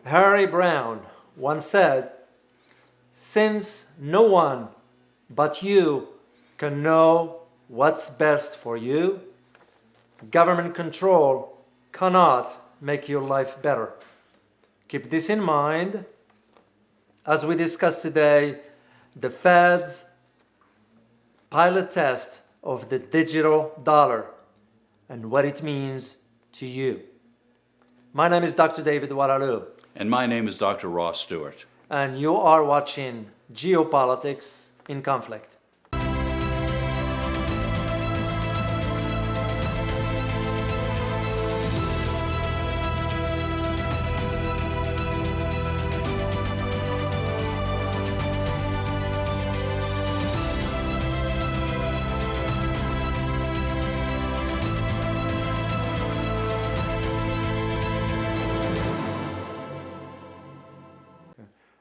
Harry Brown once said, "Since no one but you can know what's best for you, government control cannot make your life better." Keep this in mind as we discuss today the Fed's pilot test of the digital dollar and what it means to you. My name is Dr. David Oualaalou. And my name is Dr. Ross Stewart. And you are watching Geopolitics in Conflict.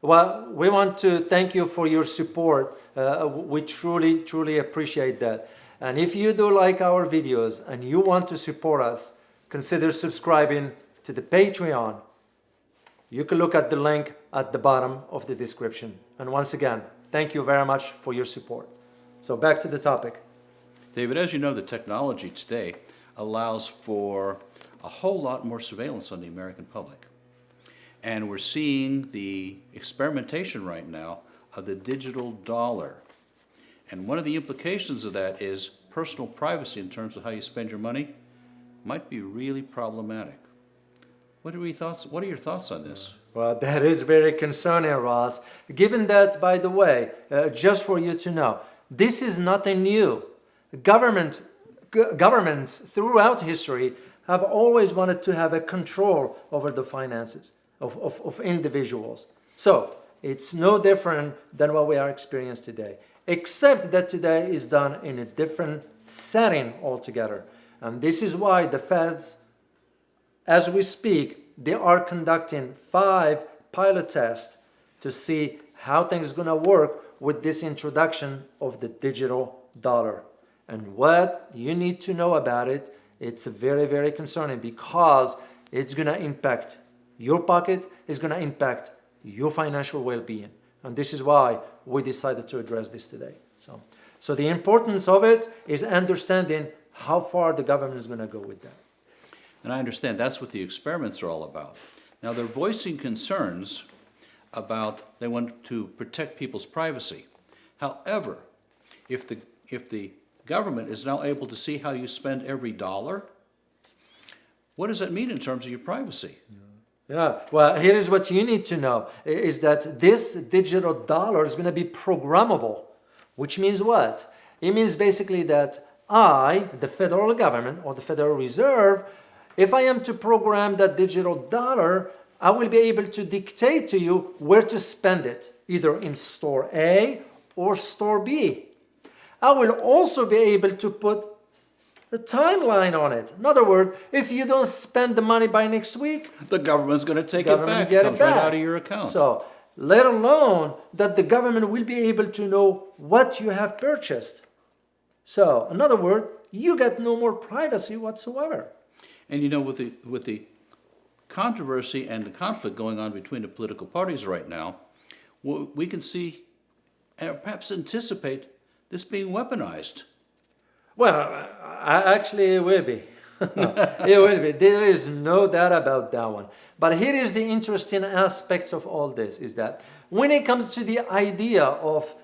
Well, we want to thank you for your support. We truly appreciate that. And if you do like our videos and you want to support us, consider subscribing to the Patreon. You can look at the link at the bottom of the description. And once again, thank you very much for your support. So back to the topic. David, as you know, the technology today allows for a whole lot more surveillance on the American public. And we're seeing the experimentation right now of the digital dollar. And one of the implications of that is personal privacy in terms of how you spend your money might be really problematic. What are your thoughts on this? Well, that is very concerning, Ross. Given that, by the way, just for you to know, this is nothing new. Governments throughout history have always wanted to have a control over the finances of individuals. So it's no different than what we are experiencing today, except that today is done in a different setting altogether. And this is why the Feds, as we speak, they are conducting 5 pilot tests to see how things are going to work with this introduction of the digital dollar. And what you need to know about it, it's very concerning because it's going to impact your pocket, is going to impact your financial well-being. And this is why we decided to address this today. So the importance of it is understanding how far the government is going to go with that. And I understand that's what the experiments are all about. Now they're voicing concerns about they want to protect people's privacy. However, if the government is now able to see how you spend every dollar, what does that mean in terms of your privacy? Yeah, well, here is what you need to know, is that this digital dollar is going to be programmable, which means what? It means basically that I, the federal government or the Federal Reserve, if I am to program that digital dollar, I will be able to dictate to you where to spend it, either in store A or store B. I will also be able to put a timeline on it. In other words, if you don't spend the money by next week, the government's going to take it back. It comes right out of your account. So, let alone that the government will be able to know what you have purchased. So, in other words, you get no more privacy whatsoever. And you know, with the controversy and the conflict going on between the political parties right now, we can see and perhaps anticipate this being weaponized. Well, actually, it will be. It will be. There is no doubt about that one. But here is the interesting aspects of all this, is that when it comes to the idea of,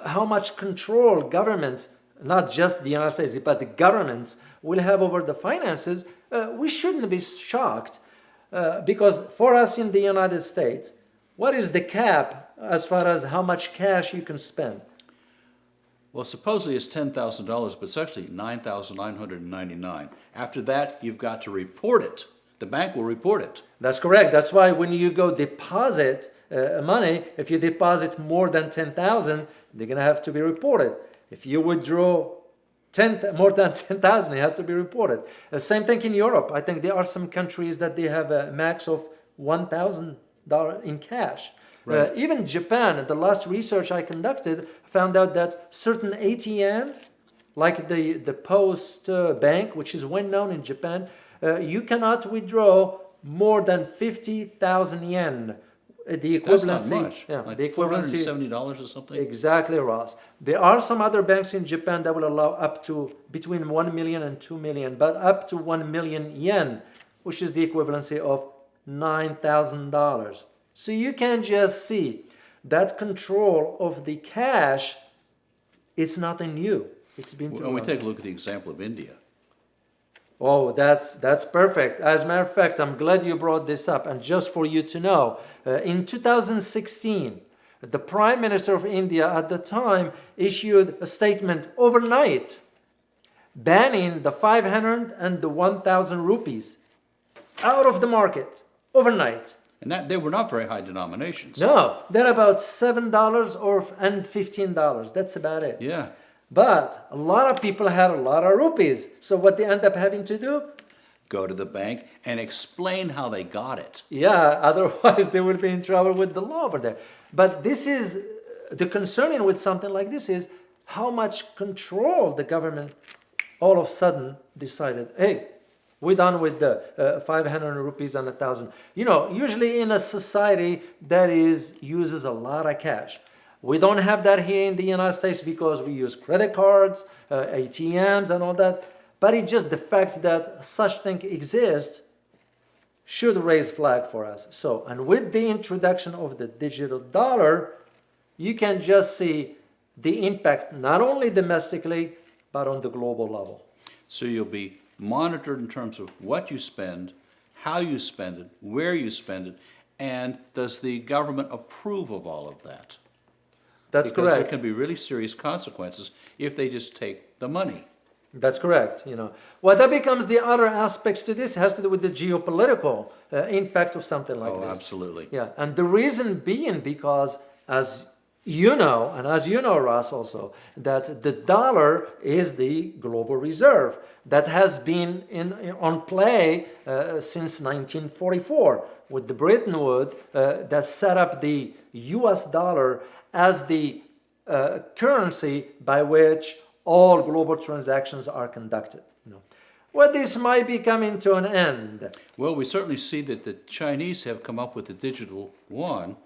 how much control governments, not just the United States, but the governments will have over the finances, we shouldn't be shocked. Because for us in the United States, what is the cap as far as how much cash you can spend? Well, supposedly it's $10,000, but it's actually $9,999. After that, you've got to report it. The bank will report it. That's correct. That's why when you go deposit money, if you deposit more than $10,000, they're going to have to be reported. If you withdraw more than 10,000, it has to be reported. Same thing in Europe. I think there are some countries that they have a max of $1,000 in cash. Right. Even Japan, the last research I conducted found out that certain ATMs, like the Post Bank, which is well known in Japan, you cannot withdraw more than 50,000 yen. The That's equivalency, not much. yeah, Like the equivalency. $470 or something? Exactly, Ross. There are some other banks in Japan that will allow up to between 1 million and 2 million, but up to 1 million yen, which is the equivalency of $9,000. So you can just see that control of the cash, it's nothing new. It's been When we take a look at the example of India, Oh, that's perfect. As a matter of fact, I'm glad you brought this up. And just for you to know, in 2016, the Prime Minister of India at the time issued a statement overnight banning the 500 and the 1,000 rupees out of the market overnight. and that they were not very high denominations. No, they're about $7 and $15. That's about it. Yeah. But a lot of people had a lot of rupees. So what they end up having to do? Go to the bank and explain how they got it. Yeah, otherwise they would be in trouble with the law over there. But this is the concerning with something like this is how much control the government all of a sudden decided, hey, we're done with the 500 rupees and 1,000. You know, usually in a society that uses a lot of cash. We don't have that here in the United States because we use credit cards, ATMs and all that. But it's just the fact that such thing exists should raise flag for us. So, and with the introduction of the digital dollar, you can just see the impact not only domestically, but on the global level. So you'll be monitored in terms of what you spend, how you spend it, where you spend it, and does the government approve of all of that? That's Because correct. there can be really serious consequences if they just take the money. That's correct. You know, well, that becomes the other aspects to this has to do with the geopolitical impact of something like this. Absolutely. Yeah, and the reason being because, as you know, and as you know, Ross, also, that the dollar is the global reserve that has been on play since 1944 with the Bretton Woods that set up the U.S. dollar as the currency by which all global transactions are conducted. You know. Well, this might be coming to an end. Well, we certainly see that the Chinese have come up with the digital yuan,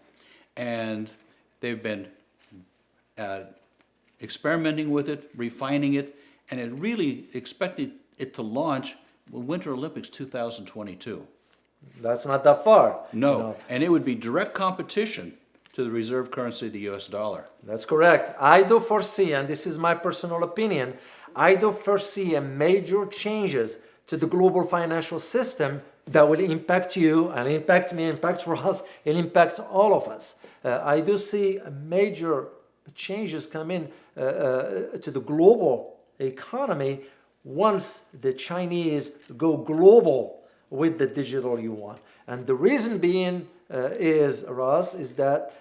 and they've been experimenting with it, refining it, and it really expected it to launch Winter Olympics 2022. That's not that far. No, You know. and it would be direct competition to the reserve currency of the US dollar. That's correct. I do foresee, and this is my personal opinion, I do foresee a major changes to the global financial system that will impact you and impact me, impact Ross, it impacts all of us. I do see a major changes come in to the global economy once the Chinese go global with the digital yuan. And the reason being Ross, is that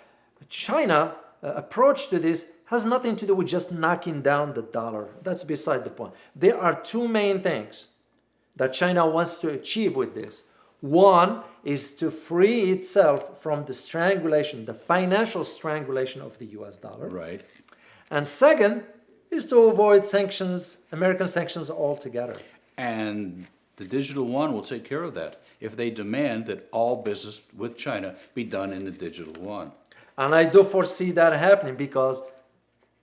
China approach to this has nothing to do with just knocking down the dollar. That's beside the point. There are two main things that China wants to achieve with this. One is to free itself from the strangulation, the financial strangulation of the US dollar. Right. And second is to avoid sanctions, American sanctions altogether. And the digital yuan will take care of that if they demand that all business with China be done in the digital yuan. And I do foresee that happening because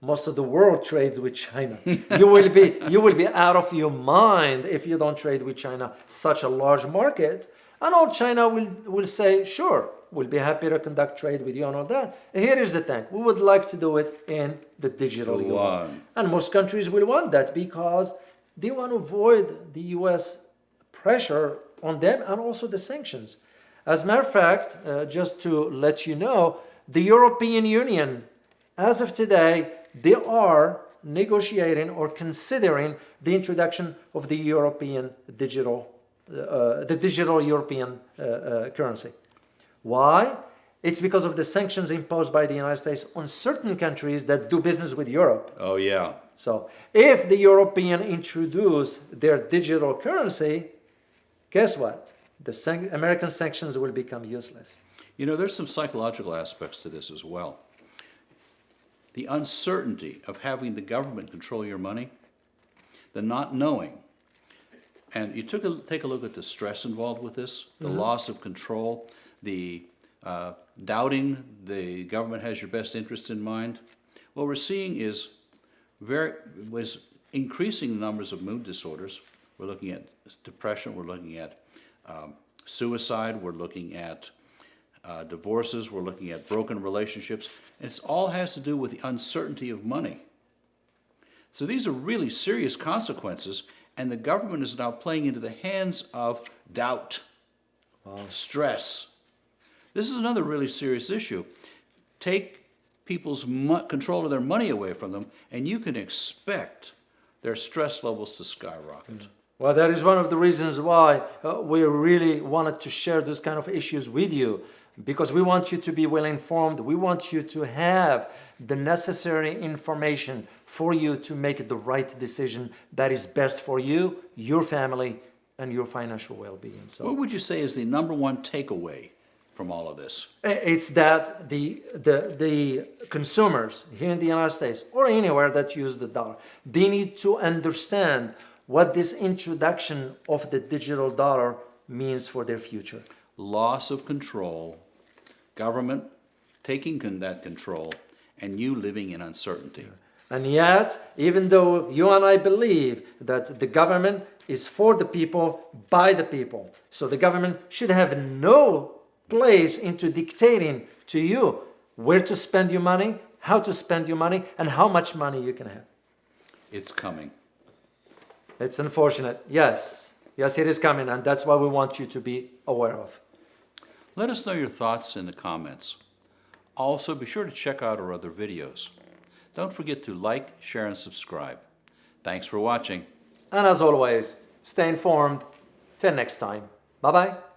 most of the world trades with China. You will be out of your mind if you don't trade with China, such a large market. And all China will say, sure, we'll be happy to conduct trade with you and all that. Here is the thing, we would like to do it in the digital yuan. And most countries will want that because they want to avoid the US pressure on them and also the sanctions. As a matter of fact, just to let you know, the European Union, as of today, they are negotiating or considering the introduction of the European digital European currency. Why? It's because of the sanctions imposed by the United States on certain countries that do business with Europe. Oh, yeah. So if the European introduce their digital currency, guess what? The American sanctions will become useless. You know, there's some psychological aspects to this as well. The uncertainty of having the government control your money, the not knowing. And you take a look at the stress involved with this, the loss of control, the doubting the government has your best interest in mind. What we're seeing is increasing numbers of mood disorders. We're looking at depression, we're looking at suicide, we're looking at divorces, we're looking at broken relationships, and it all has to do with the uncertainty of money. So these are really serious consequences, and the government is now playing into the hands of doubt, stress. This is another really serious issue. Take people's control of their money away from them, and you can expect their stress levels to skyrocket. Well, that is one of the reasons why we really wanted to share those kind of issues with you, because we want you to be well informed. We want you to have the necessary information for you to make the right decision that is best for you, your family, and your financial well-being. So, what would you say is the number one takeaway from all of this? it's that the consumers here in the United States or anywhere that use the dollar, they need to understand what this introduction of the digital dollar means for their future. Loss of control, government taking that control, and you living in uncertainty. And yet, even though you and I believe that the government is for the people, by the people, so the government should have no place into dictating to you where to spend your money, how to spend your money, and how much money you can have. It's coming. It's unfortunate. Yes, it is coming, and that's what we want you to be aware of. Let us know your thoughts in the comments. Also, be sure to check out our other videos. Don't forget to like, share, and subscribe. Thanks for watching. And as always, stay informed. Till next time. Bye-bye.